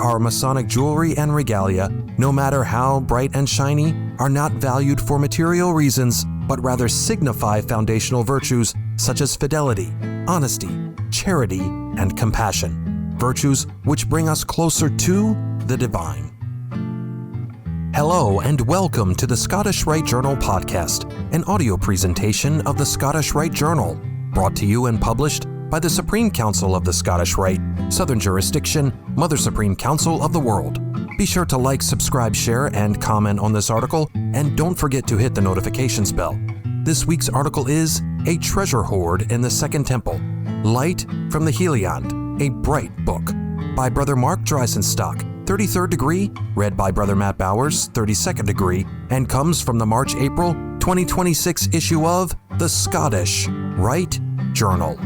our Masonic jewelry and regalia, no matter how bright and shiny, are not valued for material reasons, but rather signify foundational virtues such as fidelity, honesty, charity, and compassion, virtues which bring us closer to the divine. Hello and welcome to the Scottish Rite Journal podcast, an audio presentation of the Scottish Rite Journal, brought to you and published by the Supreme Council of the Scottish Rite, Southern Jurisdiction, Mother Supreme Council of the World. Be sure to like, subscribe, share, and comment on this article, and don't forget to hit the notifications bell. This week's article is A Treasure Hoard in the Second Temple, Light from the Heliand, a Bright book, by Brother Mark Dreisenstock, 33rd degree, read by Brother Matt Bowers, 32nd degree, and comes from the March-April 2026 issue of the Scottish Rite Journal.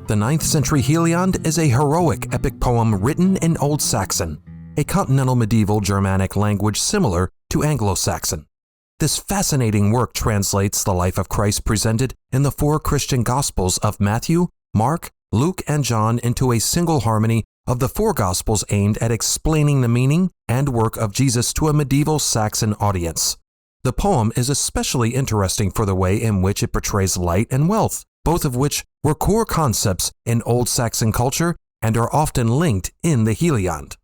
The 9th century Heliand is a heroic epic poem written in Old Saxon, a continental medieval Germanic language similar to Anglo-Saxon. This fascinating work translates the life of Christ presented in the four Christian Gospels of Matthew, Mark, Luke, and John into a single harmony of the four Gospels aimed at explaining the meaning and work of Jesus to a medieval Saxon audience. The poem is especially interesting for the way in which it portrays light and wealth, both of which were core concepts in Old Saxon culture and are often linked in the Heliand.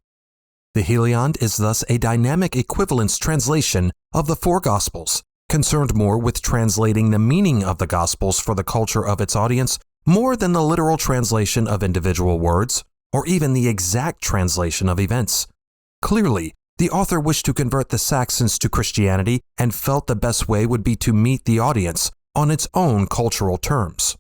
The Heliand is thus a dynamic equivalence translation of the four Gospels, concerned more with translating the meaning of the Gospels for the culture of its audience more than the literal translation of individual words, or even the exact translation of events. Clearly, the author wished to convert the Saxons to Christianity and felt the best way would be to meet the audience on its own cultural terms.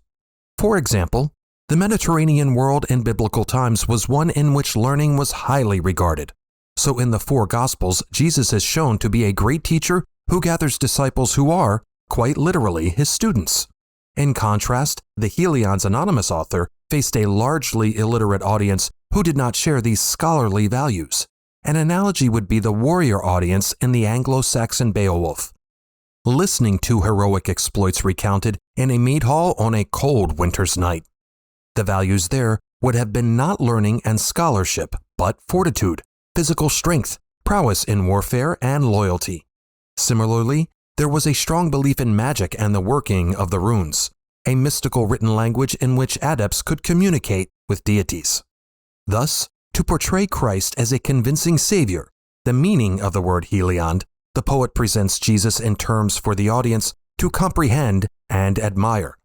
For example, the Mediterranean world in biblical times was one in which learning was highly regarded. So in the four Gospels, Jesus is shown to be a great teacher who gathers disciples who are, quite literally, his students. In contrast, the Heliand's anonymous author faced a largely illiterate audience who did not share these scholarly values. An analogy would be the warrior audience in the Anglo-Saxon Beowulf, listening to heroic exploits recounted in a mead hall on a cold winter's night. The values there would have been not learning and scholarship, but fortitude, physical strength, prowess in warfare, and loyalty. Similarly, there was a strong belief in magic and the working of the runes, a mystical written language in which adepts could communicate with deities. Thus, to portray Christ as a convincing savior, the meaning of the word Heliand, the poet presents Jesus in terms for the audience to comprehend and admire.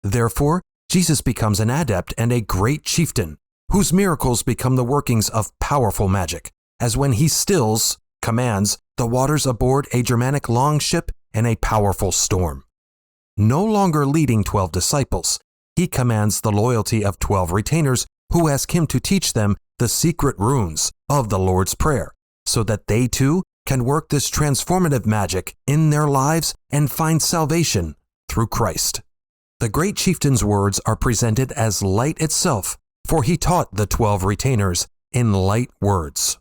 Therefore, Jesus becomes an adept and a great chieftain, whose miracles become the workings of powerful magic, as when he commands the waters aboard a Germanic longship in a powerful storm. No longer leading 12 disciples, he commands the loyalty of 12 retainers who ask him to teach them the secret runes of the Lord's Prayer, so that they too can work this transformative magic in their lives and find salvation through Christ. The great chieftain's words are presented as light itself, for he taught the 12 retainers in light words.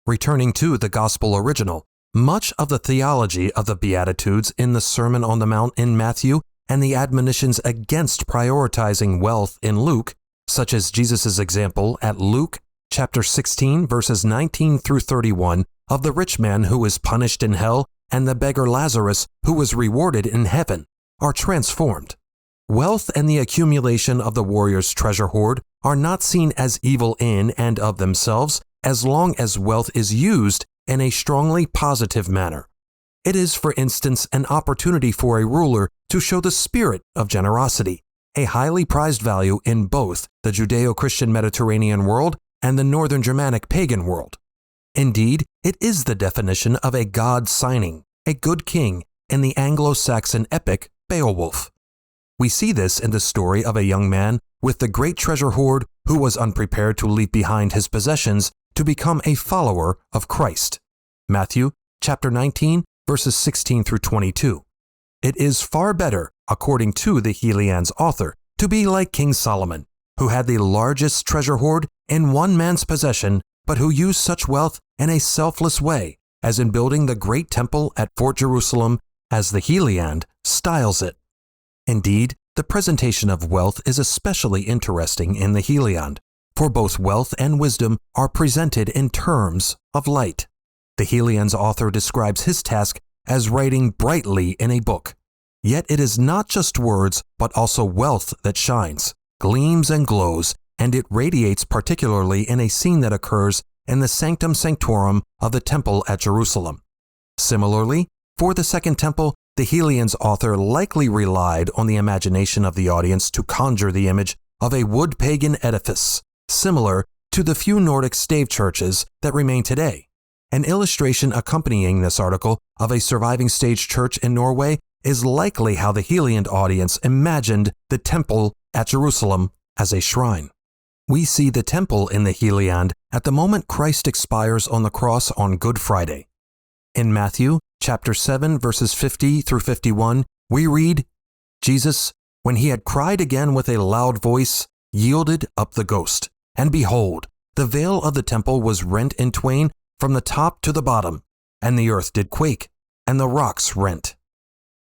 Returning to the Gospel original, much of the theology of the Beatitudes in the Sermon on the Mount in Matthew and the admonitions against prioritizing wealth in Luke, such as Jesus' example at Luke chapter 16 verses 19 through 31 of the rich man who was punished in hell and the beggar Lazarus who was rewarded in heaven, are transformed. Wealth and the accumulation of the warrior's treasure hoard are not seen as evil in and of themselves as long as wealth is used in a strongly positive manner. It is, for instance, an opportunity for a ruler to show the spirit of generosity, a highly prized value in both the Judeo-Christian Mediterranean world and the Northern Germanic pagan world. Indeed, it is the definition of a god signing, a good king, in the Anglo-Saxon epic Beowulf. We see this in the story of a young man with the great treasure hoard who was unprepared to leave behind his possessions to become a follower of Christ. Matthew chapter 19, verses 16 through 22. It is far better, according to the Heliand's author, to be like King Solomon, who had the largest treasure hoard in one man's possession, but who used such wealth in a selfless way, as in building the great temple at Fort Jerusalem, as the Heliand styles it. Indeed, the presentation of wealth is especially interesting in the Heliand, for both wealth and wisdom are presented in terms of light. The Heliand's author describes his task as writing brightly in a book. Yet it is not just words, but also wealth that shines, gleams and glows, and it radiates particularly in a scene that occurs in the sanctum sanctorum of the temple at Jerusalem. Similarly, for the Second Temple, the Heliand's author likely relied on the imagination of the audience to conjure the image of a wood pagan edifice, similar to the few Nordic stave churches that remain today. An illustration accompanying this article of a surviving stage church in Norway is likely how the Heliand audience imagined the temple at Jerusalem as a shrine. We see the temple in the Heliand at the moment Christ expires on the cross on Good Friday. In Matthew chapter 7 verses 50 through 51, we read, Jesus, when he had cried again with a loud voice, yielded up the ghost. And behold, the veil of the temple was rent in twain from the top to the bottom, and the earth did quake, and the rocks rent.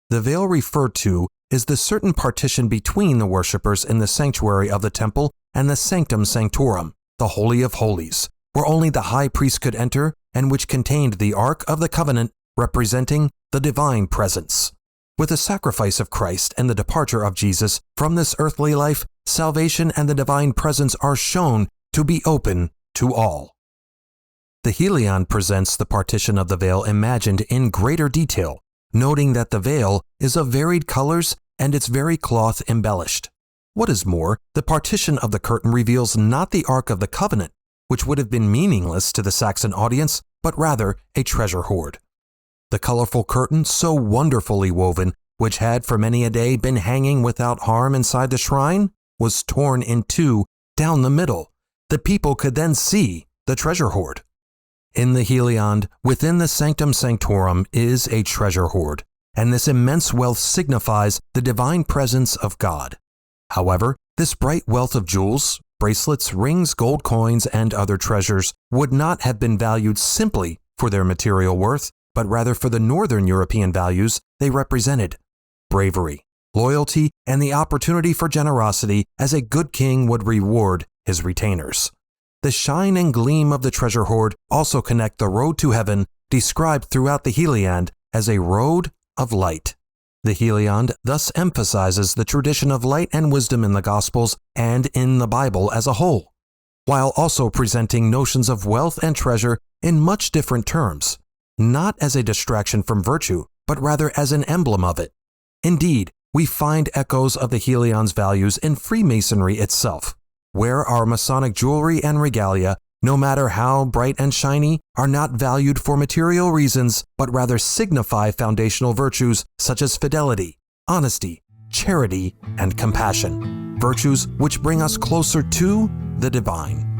The veil referred to is the certain partition between the worshippers in the sanctuary of the temple and the sanctum sanctorum, the Holy of Holies, where only the high priest could enter and which contained the Ark of the Covenant representing the divine presence. With the sacrifice of Christ and the departure of Jesus from this earthly life, salvation and the divine presence are shown to be open to all. The Heliand presents the partition of the veil imagined in greater detail, noting that the veil is of varied colors and its very cloth embellished. What is more, the partition of the curtain reveals not the Ark of the Covenant, which would have been meaningless to the Saxon audience, but rather a treasure hoard. The colorful curtain, so wonderfully woven, which had for many a day been hanging without harm inside the shrine, was torn in two down the middle. The people could then see the treasure hoard. In the Heliand, within the sanctum sanctorum is a treasure hoard, and this immense wealth signifies the divine presence of God. However, this bright wealth of jewels, bracelets, rings, gold coins, and other treasures would not have been valued simply for their material worth, but rather for the Northern European values they represented: bravery, loyalty, and the opportunity for generosity as a good king would reward his retainers. The shine and gleam of the treasure hoard also connect the road to heaven described throughout the Heliand as a road of light. The Heliand thus emphasizes the tradition of light and wisdom in the Gospels and in the Bible as a whole, while also presenting notions of wealth and treasure in much different terms, not as a distraction from virtue, but rather as an emblem of it. Indeed, we find echoes of the Heliand's values in Freemasonry itself, where our Masonic jewelry and regalia, no matter how bright and shiny, are not valued for material reasons, but rather signify foundational virtues such as fidelity, honesty, charity, and compassion, virtues which bring us closer to the divine.